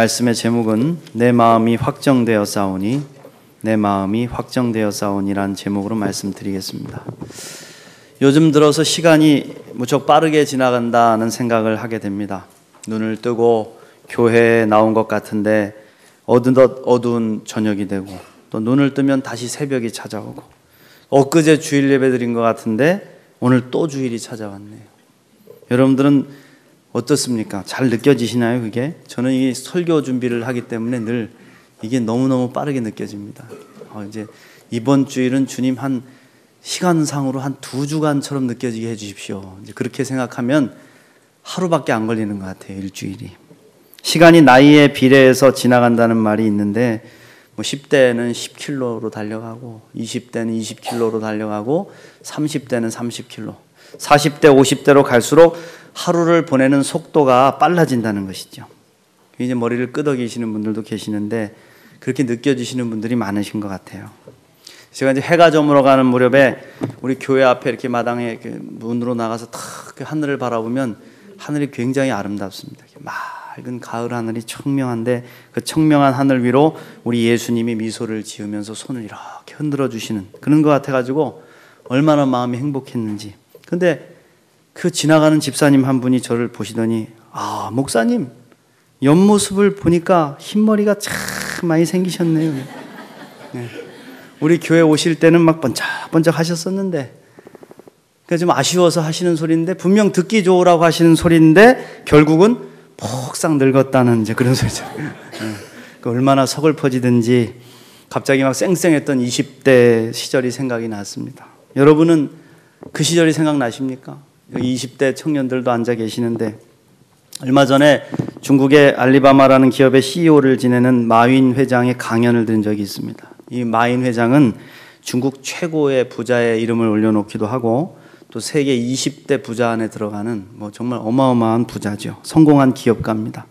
말씀의 제목은 내 마음이 확정되어 싸우니, 내 마음이 확정되어 싸우니란 제목으로 말씀드리겠습니다. 요즘 들어서 시간이 무척 빠르게 지나간다는 생각을 하게 됩니다. 눈을 뜨고 교회에 나온 것 같은데 어느덧 어두운 저녁이 되고, 또 눈을 뜨면 다시 새벽이 찾아오고, 엊그제 주일 예배 드린 것 같은데 오늘 또 주일이 찾아왔네요. 여러분들은 어떻습니까? 잘 느껴지시나요, 그게? 저는 이 설교 준비를 하기 때문에 늘 이게 너무너무 빠르게 느껴집니다. 이제 이번 주일은 주님 한 시간상으로 한 2주간처럼 느껴지게 해주십시오. 이제 그렇게 생각하면 하루밖에 안 걸리는 것 같아요, 일주일이. 시간이 나이에 비례해서 지나간다는 말이 있는데, 10대는 10km로 달려가고, 20대는 20km로 달려가고, 30대는 30km, 40대, 50대로 갈수록 하루를 보내는 속도가 빨라진다는 것이죠. 이제 머리를 끄덕이시는 분들도 계시는데 그렇게 느껴지시는 분들이 많으신 것 같아요. 제가 이제 해가 저물어 가는 무렵에 우리 교회 앞에 이렇게 마당에 문으로 나가서 탁 하늘을 바라보면 하늘이 굉장히 아름답습니다. 맑은 가을 하늘이 청명한데, 그 청명한 하늘 위로 우리 예수님이 미소를 지으면서 손을 이렇게 흔들어 주시는 그런 것 같아가지고 얼마나 마음이 행복했는지. 근데 그 지나가는 집사님 한 분이 저를 보시더니, 목사님 옆모습을 보니까 흰머리가 참 많이 생기셨네요. 네. 우리 교회 오실 때는 막 번쩍번쩍 하셨었는데, 그러니까 좀 아쉬워서 하시는 소리인데, 분명 듣기 좋으라고 하시는 소리인데 결국은 폭삭 늙었다는 이제 그런 소리죠. 네. 얼마나 서글퍼지든지 갑자기 막 쌩쌩했던 20대 시절이 생각이 났습니다. 여러분은 그 시절이 생각나십니까? 여기 20대 청년들도 앉아 계시는데, 얼마 전에 중국의 알리바바라는 기업의 CEO를 지내는 마윈 회장의 강연을 들은 적이 있습니다. 이 마윈 회장은 중국 최고의 부자의 이름을 올려놓기도 하고, 또 세계 20대 부자 안에 들어가는 정말 어마어마한 부자죠. 성공한 기업가입니다.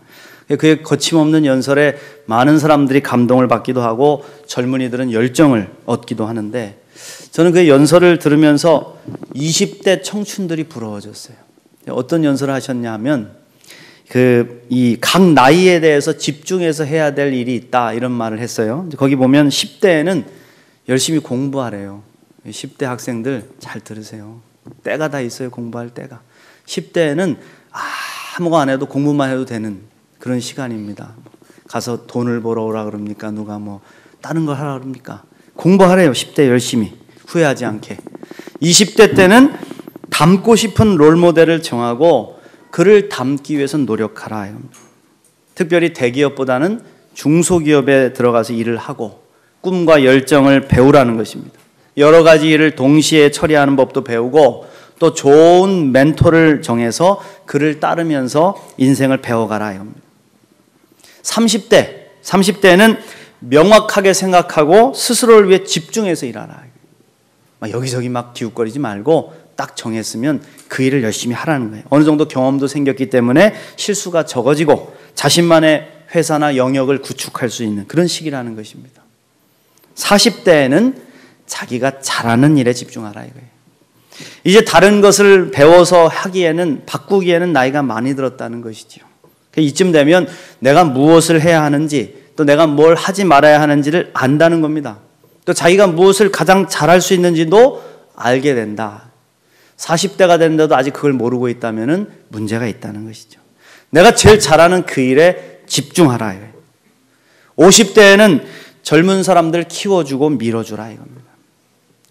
그의 거침없는 연설에 많은 사람들이 감동을 받기도 하고 젊은이들은 열정을 얻기도 하는데, 저는 그 연설을 들으면서 20대 청춘들이 부러워졌어요. 어떤 연설을 하셨냐 하면, 이 각 나이에 대해서 집중해서 해야 될 일이 있다, 이런 말을 했어요. 거기 보면 10대에는 열심히 공부하래요. 10대 학생들 잘 들으세요. 때가 다 있어요, 공부할 때가. 10대에는 아무거 안 해도 공부만 해도 되는 그런 시간입니다. 가서 돈을 벌어 오라 그럽니까? 누가 다른 걸 하라 그럽니까? 공부하래요, 10대 열심히. 후회하지 않게. 20대 때는 닮고 싶은 롤모델을 정하고 그를 닮기 위해서 노력하라. 특별히 대기업보다는 중소기업에 들어가서 일을 하고 꿈과 열정을 배우라는 것입니다. 여러 가지 일을 동시에 처리하는 법도 배우고, 또 좋은 멘토를 정해서 그를 따르면서 인생을 배워가라. 30대는 명확하게 생각하고 스스로를 위해 집중해서 일하라. 여기저기 막 기웃거리지 말고 딱 정했으면 그 일을 열심히 하라는 거예요. 어느 정도 경험도 생겼기 때문에 실수가 적어지고 자신만의 회사나 영역을 구축할 수 있는 그런 시기라는 것입니다. 40대에는 자기가 잘하는 일에 집중하라 이거예요. 이제 다른 것을 배워서 하기에는, 바꾸기에는 나이가 많이 들었다는 것이죠. 이쯤 되면 내가 무엇을 해야 하는지, 또 내가 뭘 하지 말아야 하는지를 안다는 겁니다. 또 자기가 무엇을 가장 잘할 수 있는지도 알게 된다. 40대가 됐는데도 아직 그걸 모르고 있다면 문제가 있다는 것이죠. 내가 제일 잘하는 그 일에 집중하라. 50대에는 젊은 사람들 키워주고 밀어주라 이겁니다.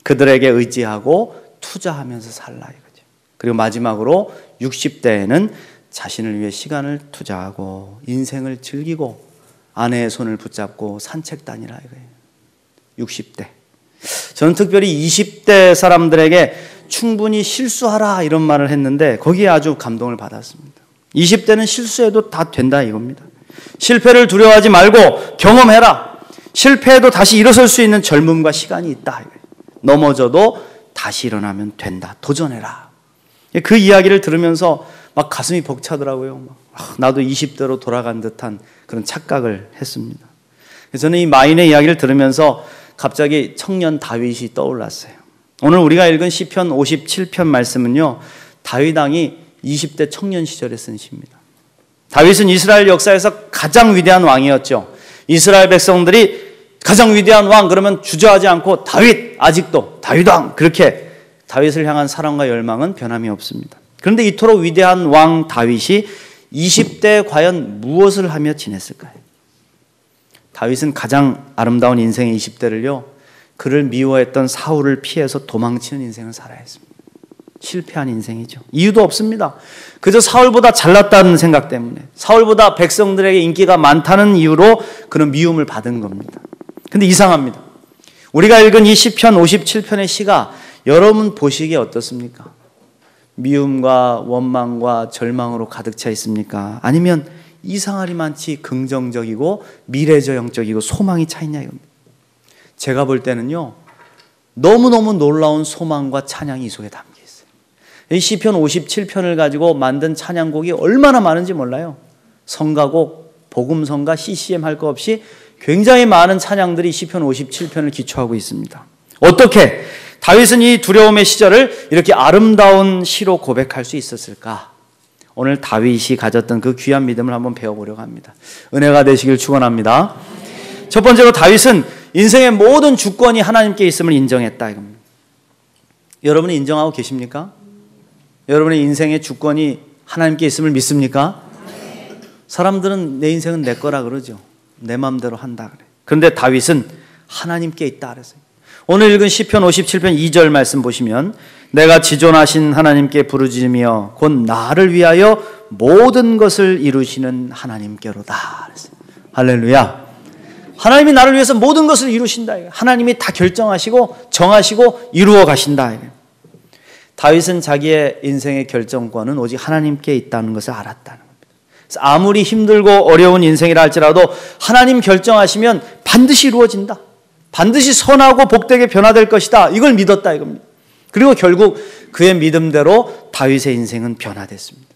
그들에게 의지하고 투자하면서 살라 이거죠. 그리고 마지막으로 60대에는 자신을 위해 시간을 투자하고 인생을 즐기고 아내의 손을 붙잡고 산책 다니라 이거예요. 60대. 저는 특별히 20대 사람들에게 충분히 실수하라 이런 말을 했는데 거기에 아주 감동을 받았습니다. 20대는 실수해도 다 된다 이겁니다. 실패를 두려워하지 말고 경험해라. 실패해도 다시 일어설 수 있는 젊음과 시간이 있다. 넘어져도 다시 일어나면 된다. 도전해라. 그 이야기를 들으면서 막 가슴이 벅차더라고요. 나도 20대로 돌아간 듯한 그런 착각을 했습니다. 저는 이 마윈의 이야기를 들으면서 갑자기 청년 다윗이 떠올랐어요. 오늘 우리가 읽은 시편 57편 말씀은요, 다윗 왕이 20대 청년 시절에 쓴 시입니다. 다윗은 이스라엘 역사에서 가장 위대한 왕이었죠. 이스라엘 백성들이 가장 위대한 왕 그러면 주저하지 않고 다윗, 아직도 다윗 왕, 그렇게 다윗을 향한 사랑과 열망은 변함이 없습니다. 그런데 이토록 위대한 왕 다윗이 20대에 과연 무엇을 하며 지냈을까요? 다윗은 가장 아름다운 인생의 20대를요, 그를 미워했던 사울을 피해서 도망치는 인생을 살아야 했습니다. 실패한 인생이죠. 이유도 없습니다. 그저 사울보다 잘났다는 생각 때문에, 사울보다 백성들에게 인기가 많다는 이유로 그는 미움을 받은 겁니다. 근데 이상합니다. 우리가 읽은 이 시편 57편의 시가 여러분 보시기에 어떻습니까? 미움과 원망과 절망으로 가득 차 있습니까? 아니면 이상하리만치 긍정적이고 미래지향적이고 소망이 차 있냐 이겁니다. 제가 볼 때는요, 너무너무 놀라운 소망과 찬양이 이 속에 담겨 있어요. 이 시편 57편을 가지고 만든 찬양곡이 얼마나 많은지 몰라요. 성가곡, 복음성가, CCM 할 거 없이 굉장히 많은 찬양들이 시편 57편을 기초하고 있습니다. 어떻게 다윗은 이 두려움의 시절을 이렇게 아름다운 시로 고백할 수 있었을까? 오늘 다윗이 가졌던 그 귀한 믿음을 한번 배워보려고 합니다. 은혜가 되시길 축원합니다. 첫 번째로 다윗은 인생의 모든 주권이 하나님께 있음을 인정했다 이겁니다. 여러분이 인정하고 계십니까? 여러분의 인생의 주권이 하나님께 있음을 믿습니까? 사람들은 내 인생은 내 거라 그러죠. 내 마음대로 한다 그래. 그런데 다윗은 하나님께 있다 그랬어요. 오늘 읽은 시편 57편 2절 말씀 보시면 내가 지존하신 하나님께 부르짖으며 곧 나를 위하여 모든 것을 이루시는 하나님께로다 그랬어요. 할렐루야. 하나님이 나를 위해서 모든 것을 이루신다. 하나님이 다 결정하시고 정하시고 이루어 가신다. 다윗은 자기의 인생의 결정권은 오직 하나님께 있다는 것을 알았다는 겁니다. 아무리 힘들고 어려운 인생이라 할지라도 하나님 결정하시면 반드시 이루어진다. 반드시 선하고 복되게 변화될 것이다. 이걸 믿었다 이겁니다. 그리고 결국 그의 믿음대로 다윗의 인생은 변화됐습니다.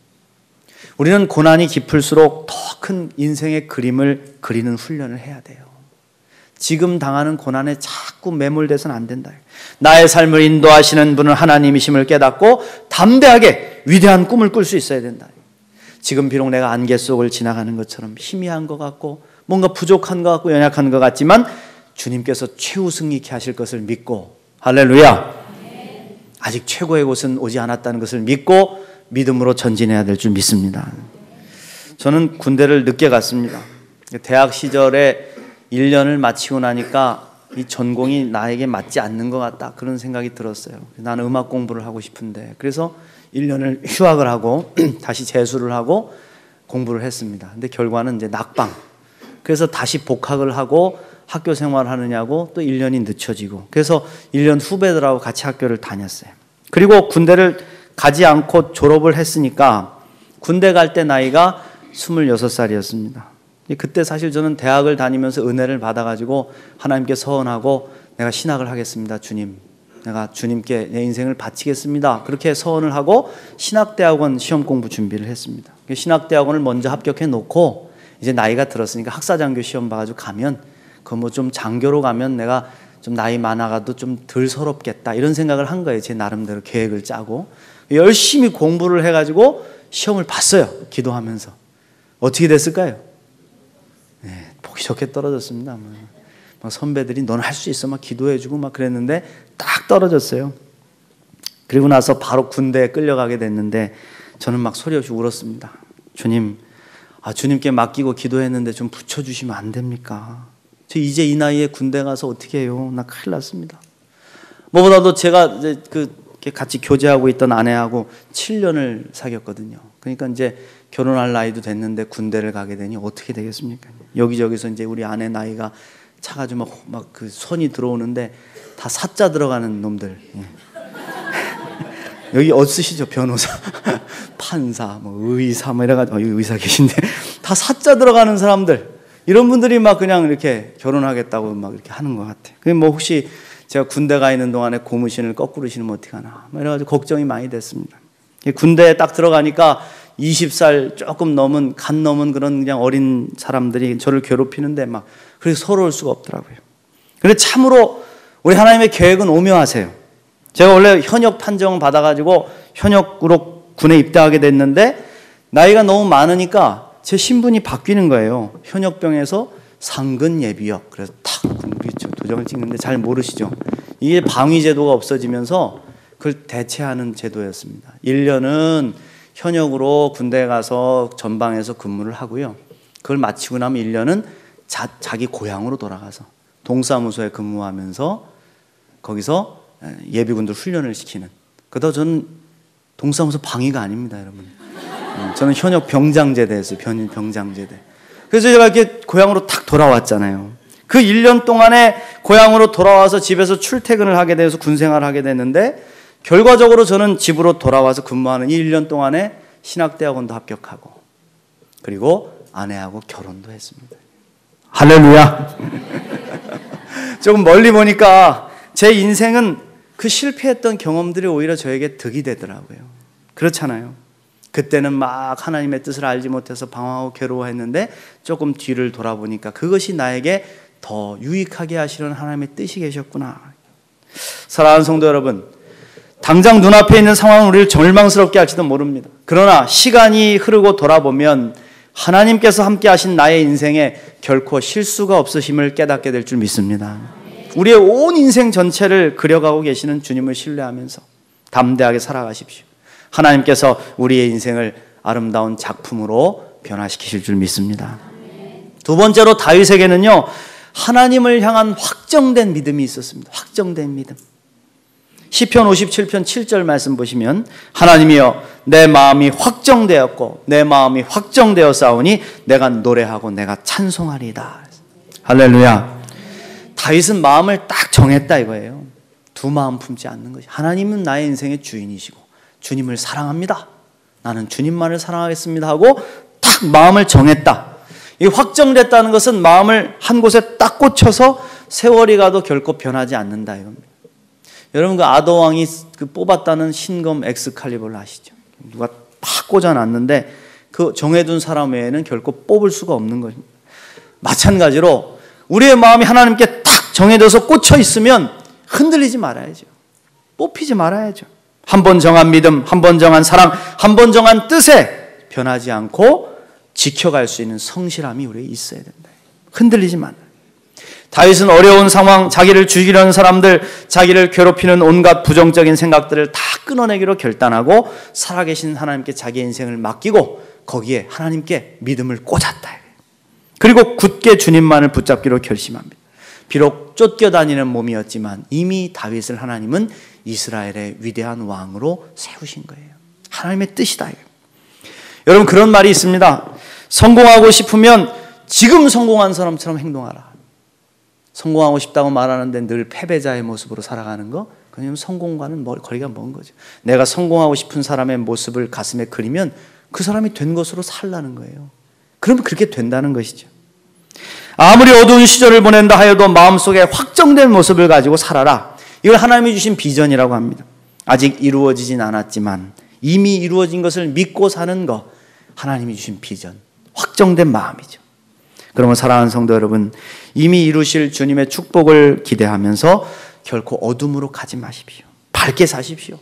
우리는 고난이 깊을수록 더 큰 인생의 그림을 그리는 훈련을 해야 돼요. 지금 당하는 고난에 자꾸 매몰돼서는 안 된다. 나의 삶을 인도하시는 분은 하나님이심을 깨닫고 담대하게 위대한 꿈을 꿀 수 있어야 된다. 지금 비록 내가 안개 속을 지나가는 것처럼 희미한 것 같고 뭔가 부족한 것 같고 연약한 것 같지만 주님께서 최후 승리케 하실 것을 믿고, 할렐루야, 아직 최고의 곳은 오지 않았다는 것을 믿고 믿음으로 전진해야 될 줄 믿습니다. 저는 군대를 늦게 갔습니다. 대학 시절에 1년을 마치고 나니까 이 전공이 나에게 맞지 않는 것 같다 그런 생각이 들었어요. 나는 음악 공부를 하고 싶은데 그래서 1년을 휴학을 하고 다시 재수를 하고 공부를 했습니다. 근데 결과는 이제 낙방. 그래서 다시 복학을 하고 학교 생활을 하느냐고 또 1년이 늦춰지고, 그래서 1년 후배들하고 같이 학교를 다녔어요. 그리고 군대를 가지 않고 졸업을 했으니까 군대 갈 때 나이가 26살이었습니다. 그때 사실 저는 대학을 다니면서 은혜를 받아가지고 하나님께 서원하고 내가 신학을 하겠습니다. 주님, 내가 주님께 내 인생을 바치겠습니다. 그렇게 서원을 하고 신학대학원 시험 공부 준비를 했습니다. 신학대학원을 먼저 합격해 놓고 이제 나이가 들었으니까 학사장교 시험 봐가지고 가면 그 뭐 좀 장교로 가면 내가 좀 나이 많아가도 좀 덜 서럽겠다 이런 생각을 한 거예요. 제 나름대로 계획을 짜고 열심히 공부를 해가지고 시험을 봤어요. 기도하면서. 어떻게 됐을까요? 네, 보기 좋게 떨어졌습니다. 막 선배들이 너는 할 수 있어 막 기도해주고 막 그랬는데 딱 떨어졌어요. 그리고 나서 바로 군대에 끌려가게 됐는데 저는 막 소리 없이 울었습니다. 주님, 주님께 맡기고 기도했는데 좀 붙여주시면 안 됩니까? 저 이제 이 나이에 군대 가서 어떻게 해요? 나 큰일 났습니다. 뭐보다도 제가 이제 같이 교제하고 있던 아내하고 7년을 사귀었거든요. 그러니까 이제 결혼할 나이도 됐는데 군대를 가게 되니 어떻게 되겠습니까? 여기저기서 이제 우리 아내 나이가 차가지고 막 그 손이 들어오는데 다 사자 들어가는 놈들. 여기 없으시죠? 변호사, 판사, 뭐 의사, 뭐 이래가지고 여기 의사 계신데 다 사자 들어가는 사람들. 이런 분들이 막 그냥 이렇게 결혼하겠다고 막 이렇게 하는 것 같아요. 그게 뭐 혹시 제가 군대 가 있는 동안에 고무신을 거꾸로 신으면 어떡하나. 이래가지고 걱정이 많이 됐습니다. 군대에 딱 들어가니까 20살 조금 넘은, 간 넘은 그런 그냥 어린 사람들이 저를 괴롭히는데 막, 그래서 서러울 수가 없더라고요. 근데 참으로 우리 하나님의 계획은 오묘하세요. 제가 원래 현역 판정을 받아가지고 현역으로 군에 입대하게 됐는데 나이가 너무 많으니까 제 신분이 바뀌는 거예요. 현역병에서 상근 예비역. 그래서 탁 우리 도장을 찍는데 잘 모르시죠? 이게 방위 제도가 없어지면서 그걸 대체하는 제도였습니다. 1년은 현역으로 군대에 가서 전방에서 근무를 하고요. 그걸 마치고 나면 1년은 자기 고향으로 돌아가서 동사무소에 근무하면서 거기서 예비군들 훈련을 시키는. 그러다 저는 동사무소 방위가 아닙니다, 여러분. 저는 현역 병장제대였어요. 병장제대. 그래서 제가 이렇게 고향으로 탁 돌아왔잖아요. 그 1년 동안에 고향으로 돌아와서 집에서 출퇴근을 하게 돼서 군생활을 하게 됐는데 결과적으로 저는 집으로 돌아와서 근무하는 이 1년 동안에 신학대학원도 합격하고 그리고 아내하고 결혼도 했습니다. 할렐루야. 조금 멀리 보니까 제 인생은 그 실패했던 경험들이 오히려 저에게 득이 되더라고요. 그렇잖아요. 그때는 막 하나님의 뜻을 알지 못해서 방황하고 괴로워했는데 조금 뒤를 돌아보니까 그것이 나에게 더 유익하게 하시는 하나님의 뜻이 계셨구나. 사랑하는 성도 여러분, 당장 눈앞에 있는 상황은 우리를 절망스럽게 할지도 모릅니다. 그러나 시간이 흐르고 돌아보면 하나님께서 함께 하신 나의 인생에 결코 실수가 없으심을 깨닫게 될 줄 믿습니다. 우리의 온 인생 전체를 그려가고 계시는 주님을 신뢰하면서 담대하게 살아가십시오. 하나님께서 우리의 인생을 아름다운 작품으로 변화시키실 줄 믿습니다. 두 번째로 다윗에게는요, 하나님을 향한 확정된 믿음이 있었습니다. 확정된 믿음. 시편 57편 7절 말씀 보시면 하나님이여 내 마음이 확정되었고 내 마음이 확정되었사오니 내가 노래하고 내가 찬송하리이다. 할렐루야. 다윗은 마음을 딱 정했다 이거예요. 두 마음 품지 않는 것이. 하나님은 나의 인생의 주인이시고 주님을 사랑합니다. 나는 주님만을 사랑하겠습니다 하고 딱 마음을 정했다. 이 확정됐다는 것은 마음을 한 곳에 딱 꽂혀서 세월이 가도 결코 변하지 않는다 이겁니다. 여러분 그 아더왕이 그 뽑았다는 신검 엑스칼리버를 아시죠? 누가 팍 꽂아놨는데 그 정해둔 사람 외에는 결코 뽑을 수가 없는 것입니다. 마찬가지로 우리의 마음이 하나님께 딱 정해져서 꽂혀 있으면 흔들리지 말아야죠. 뽑히지 말아야죠. 한 번 정한 믿음, 한 번 정한 사랑, 한 번 정한 뜻에 변하지 않고 지켜갈 수 있는 성실함이 우리에 있어야 된다. 흔들리지 말아요. 다윗은 어려운 상황, 자기를 죽이려는 사람들, 자기를 괴롭히는 온갖 부정적인 생각들을 다 끊어내기로 결단하고 살아계신 하나님께 자기 인생을 맡기고 거기에 하나님께 믿음을 꽂았다. 그리고 굳게 주님만을 붙잡기로 결심합니다. 비록 쫓겨다니는 몸이었지만 이미 다윗을 하나님은 이스라엘의 위대한 왕으로 세우신 거예요. 하나님의 뜻이다. 여러분 그런 말이 있습니다. 성공하고 싶으면 지금 성공한 사람처럼 행동하라. 성공하고 싶다고 말하는데 늘 패배자의 모습으로 살아가는 거, 그냥 성공과는 거리가 먼 거죠. 내가 성공하고 싶은 사람의 모습을 가슴에 그리면 그 사람이 된 것으로 살라는 거예요. 그러면 그렇게 된다는 것이죠. 아무리 어두운 시절을 보낸다 하여도 마음속에 확정된 모습을 가지고 살아라. 이걸 하나님이 주신 비전이라고 합니다. 아직 이루어지진 않았지만 이미 이루어진 것을 믿고 사는 거, 하나님이 주신 비전, 확정된 마음이죠. 그러면 사랑하는 성도 여러분, 이미 이루실 주님의 축복을 기대하면서 결코 어둠으로 가지 마십시오. 밝게 사십시오.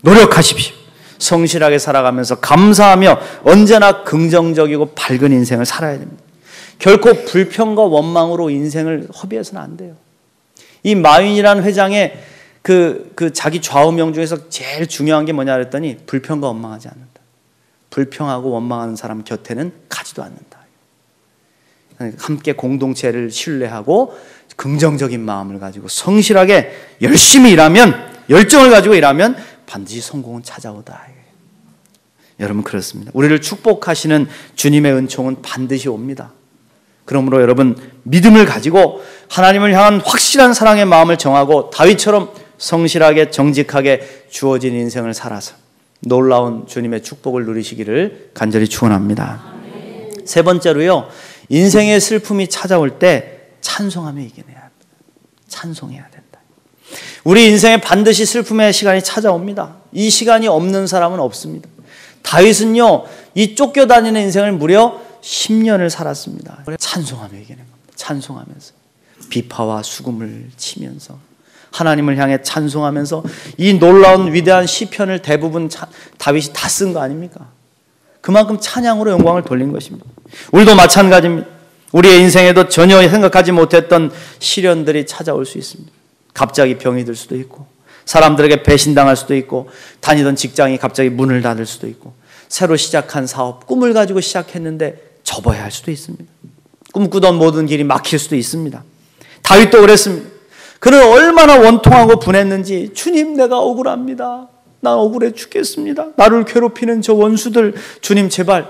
노력하십시오. 성실하게 살아가면서 감사하며 언제나 긍정적이고 밝은 인생을 살아야 됩니다. 결코 불평과 원망으로 인생을 허비해서는 안 돼요. 이 마윈이라는 회장의 그 자기 좌우명 중에서 제일 중요한 게 뭐냐 그랬더니 불평과 원망하지 않는다. 불평하고 원망하는 사람 곁에는 가지도 않는다. 함께 공동체를 신뢰하고 긍정적인 마음을 가지고 성실하게 열심히 일하면, 열정을 가지고 일하면 반드시 성공은 찾아오다. 여러분 그렇습니다. 우리를 축복하시는 주님의 은총은 반드시 옵니다. 그러므로 여러분 믿음을 가지고 하나님을 향한 확실한 사랑의 마음을 정하고 다윗처럼 성실하게 정직하게 주어진 인생을 살아서 놀라운 주님의 축복을 누리시기를 간절히 축원합니다. 세 번째로요, 인생의 슬픔이 찾아올 때 찬송하며 이겨내야 합니다. 찬송해야 된다. 우리 인생에 반드시 슬픔의 시간이 찾아옵니다. 이 시간이 없는 사람은 없습니다. 다윗은요, 이 쫓겨다니는 인생을 무려 10년을 살았습니다. 찬송하며 이겨낸 겁니다. 찬송하면서 비파와 수금을 치면서 하나님을 향해 찬송하면서 이 놀라운 위대한 시편을 대부분 다윗이 다 쓴 거 아닙니까? 그만큼 찬양으로 영광을 돌린 것입니다. 우리도 마찬가지입니다. 우리의 인생에도 전혀 생각하지 못했던 시련들이 찾아올 수 있습니다. 갑자기 병이 들 수도 있고, 사람들에게 배신당할 수도 있고, 다니던 직장이 갑자기 문을 닫을 수도 있고, 새로 시작한 사업, 꿈을 가지고 시작했는데 접어야 할 수도 있습니다. 꿈꾸던 모든 길이 막힐 수도 있습니다. 다윗도 그랬습니다. 그는 얼마나 원통하고 분했는지, 주님 내가 억울합니다. 나 억울해 죽겠습니다. 나를 괴롭히는 저 원수들, 주님 제발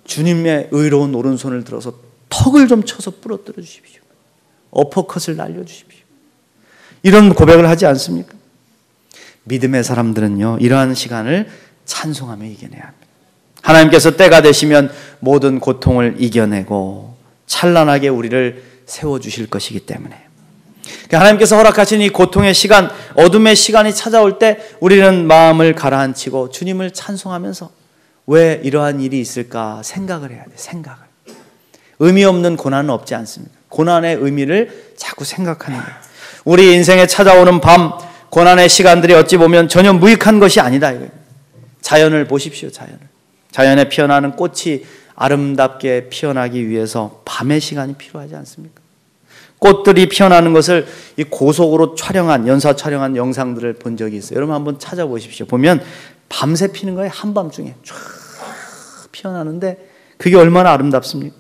주님의 의로운 오른손을 들어서 턱을 좀 쳐서 부러뜨려 주십시오. 어퍼컷을 날려주십시오. 이런 고백을 하지 않습니까? 믿음의 사람들은요, 이러한 시간을 찬송하며 이겨내야 합니다. 하나님께서 때가 되시면 모든 고통을 이겨내고 찬란하게 우리를 세워주실 것이기 때문에, 하나님께서 허락하신 이 고통의 시간, 어둠의 시간이 찾아올 때 우리는 마음을 가라앉히고 주님을 찬송하면서 왜 이러한 일이 있을까 생각을 해야 돼요. 생각을. 의미 없는 고난은 없지 않습니다. 고난의 의미를 자꾸 생각하는 거예요. 우리 인생에 찾아오는 밤, 고난의 시간들이 어찌 보면 전혀 무익한 것이 아니다 이거예요. 자연을 보십시오. 자연에 피어나는 꽃이 아름답게 피어나기 위해서 밤의 시간이 필요하지 않습니까? 꽃들이 피어나는 것을 이 고속으로 연사 촬영한 영상들을 본 적이 있어요. 여러분 한번 찾아보십시오. 보면 밤새 피는 거예요. 한밤중에 쫙 피어나는데 그게 얼마나 아름답습니까?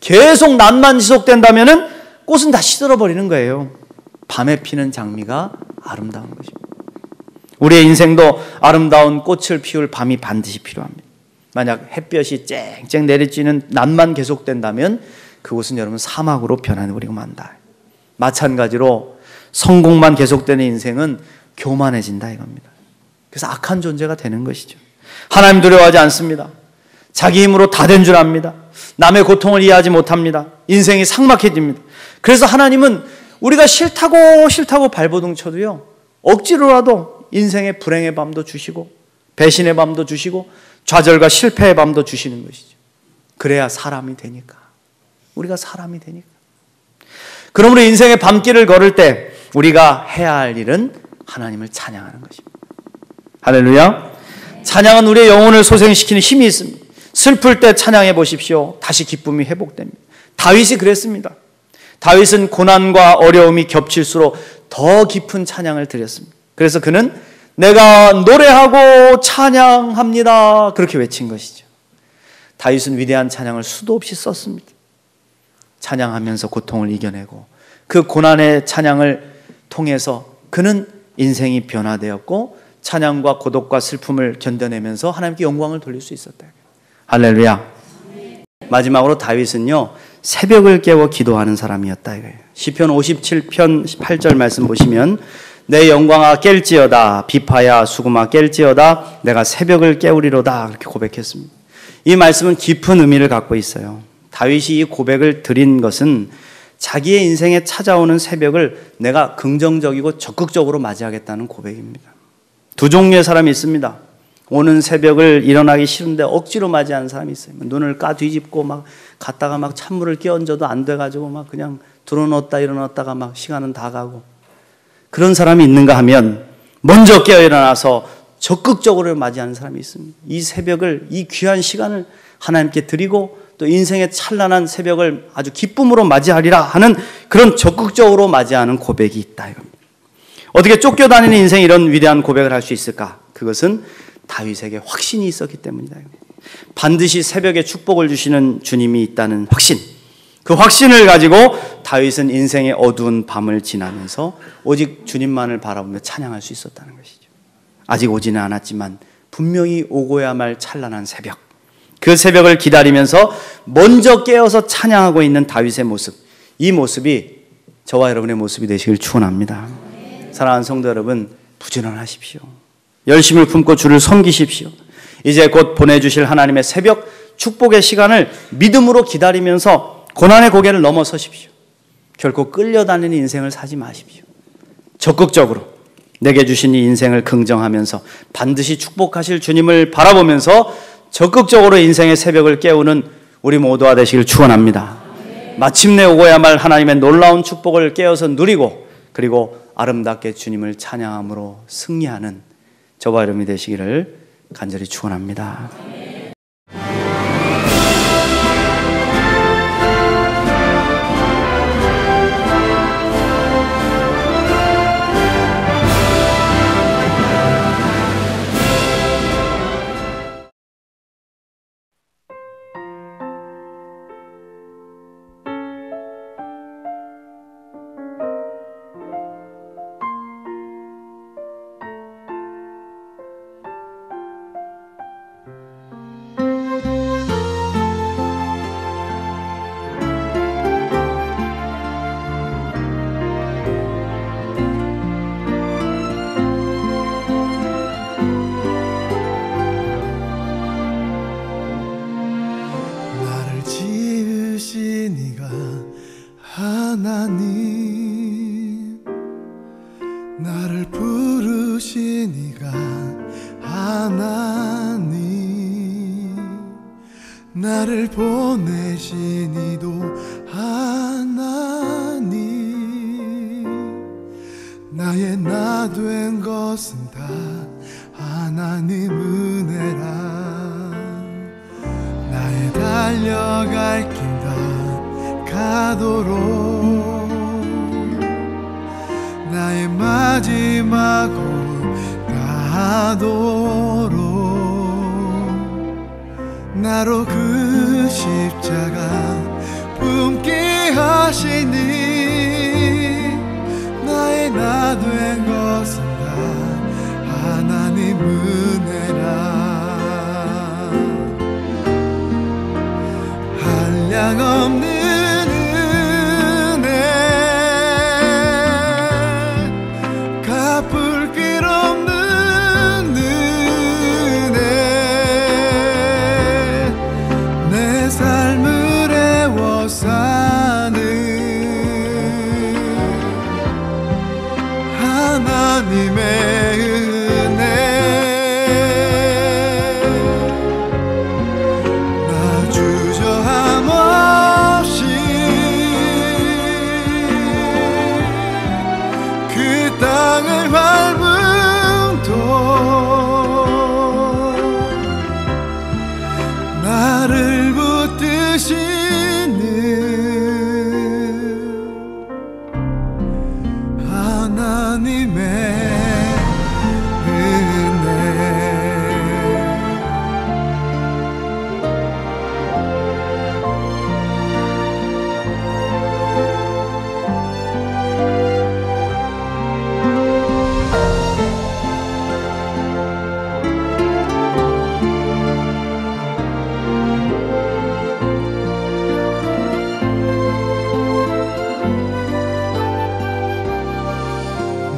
계속 낮만 지속된다면은 꽃은 다 시들어버리는 거예요. 밤에 피는 장미가 아름다운 것입니다. 우리의 인생도 아름다운 꽃을 피울 밤이 반드시 필요합니다. 만약 햇볕이 쨍쨍 내리쬐는 낮만 계속된다면 그곳은 여러분 사막으로 변해버리고 만다. 마찬가지로 성공만 계속되는 인생은 교만해진다 이겁니다. 그래서 악한 존재가 되는 것이죠. 하나님 두려워하지 않습니다. 자기 힘으로 다 된 줄 압니다. 남의 고통을 이해하지 못합니다. 인생이 삭막해집니다. 그래서 하나님은 우리가 싫다고 발버둥 쳐도요, 억지로라도 인생의 불행의 밤도 주시고 배신의 밤도 주시고 좌절과 실패의 밤도 주시는 것이죠. 그래야 사람이 되니까. 우리가 사람이 되니까. 그러므로 인생의 밤길을 걸을 때 우리가 해야 할 일은 하나님을 찬양하는 것입니다. 할렐루야. 찬양은 우리의 영혼을 소생시키는 힘이 있습니다. 슬플 때 찬양해 보십시오. 다시 기쁨이 회복됩니다. 다윗이 그랬습니다. 다윗은 고난과 어려움이 겹칠수록 더 깊은 찬양을 드렸습니다. 그래서 그는 내가 노래하고 찬양합니다. 그렇게 외친 것이죠. 다윗은 위대한 찬양을 수도 없이 썼습니다. 찬양하면서 고통을 이겨내고 그 고난의 찬양을 통해서 그는 인생이 변화되었고 찬양과 고독과 슬픔을 견뎌내면서 하나님께 영광을 돌릴 수 있었다. 할렐루야. 마지막으로 다윗은요, 새벽을 깨워 기도하는 사람이었다 이거예요. 시편 57편 8절 말씀 보시면 내 영광아 깰지어다, 비파야 수금아 깰지어다, 내가 새벽을 깨우리로다, 그렇게 고백했습니다. 이 말씀은 깊은 의미를 갖고 있어요. 다윗이 이 고백을 드린 것은 자기의 인생에 찾아오는 새벽을 내가 긍정적이고 적극적으로 맞이하겠다는 고백입니다. 두 종류의 사람이 있습니다. 오는 새벽을 일어나기 싫은데 억지로 맞이하는 사람이 있어요. 눈을 까 뒤집고 막 갔다가 막 찬물을 끼얹어도 안 돼가지고 막 그냥 들어놓았다 일어났다가 막 시간은 다 가고, 그런 사람이 있는가 하면 먼저 깨어 일어나서 적극적으로 맞이하는 사람이 있습니다. 이 새벽을, 이 귀한 시간을 하나님께 드리고 또 인생의 찬란한 새벽을 아주 기쁨으로 맞이하리라 하는 그런 적극적으로 맞이하는 고백이 있다 이겁니다. 어떻게 쫓겨다니는 인생에 이런 위대한 고백을 할 수 있을까? 그것은 다윗에게 확신이 있었기 때문이다. 반드시 새벽에 축복을 주시는 주님이 있다는 확신, 그 확신을 가지고 다윗은 인생의 어두운 밤을 지나면서 오직 주님만을 바라보며 찬양할 수 있었다는 것이죠. 아직 오지는 않았지만 분명히 오고야 말 찬란한 새벽, 그 새벽을 기다리면서 먼저 깨어서 찬양하고 있는 다윗의 모습, 이 모습이 저와 여러분의 모습이 되시길 축원합니다. 사랑하는 성도 여러분, 부지런하십시오. 열심을 품고 주를 섬기십시오. 이제 곧 보내주실 하나님의 새벽 축복의 시간을 믿음으로 기다리면서 고난의 고개를 넘어서십시오. 결코 끌려다니는 인생을 사지 마십시오. 적극적으로 내게 주신 이 인생을 긍정하면서 반드시 축복하실 주님을 바라보면서 적극적으로 인생의 새벽을 깨우는 우리 모두가 되시길 축원합니다. 마침내 오고야 말 하나님의 놀라운 축복을 깨어서 누리고 그리고 아름답게 주님을 찬양함으로 승리하는 저와 여러분이 되시기를 간절히 축원합니다. 하나님 나를 부르시니가 하나님 나를 보내시니도 하나님 나의 나 된 것은 다 하나님 은혜라 나의 달려갈 길 다 가도록 나의 마지막 곳 가도록 나로 그 십자가 품게 하시니 나의 나 된 것은 다 하나님 은혜라 한량없는 은혜 갚을 길 없는 은혜 내 삶을 애워사는 하나님의 은혜 나 주저함 없이 그 땅을 밟음도 나를 붙드시는 하나님의 은혜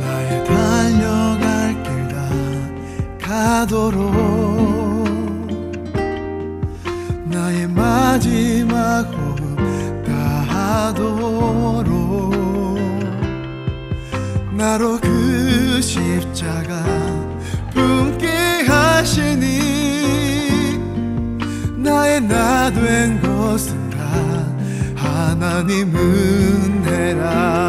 나의 달려갈 길 다 가도록 나의 마지막 호흡 다하도록 나로 그 십자가 품게 하시니 나의 나 된 것은 다 하나님 은혜라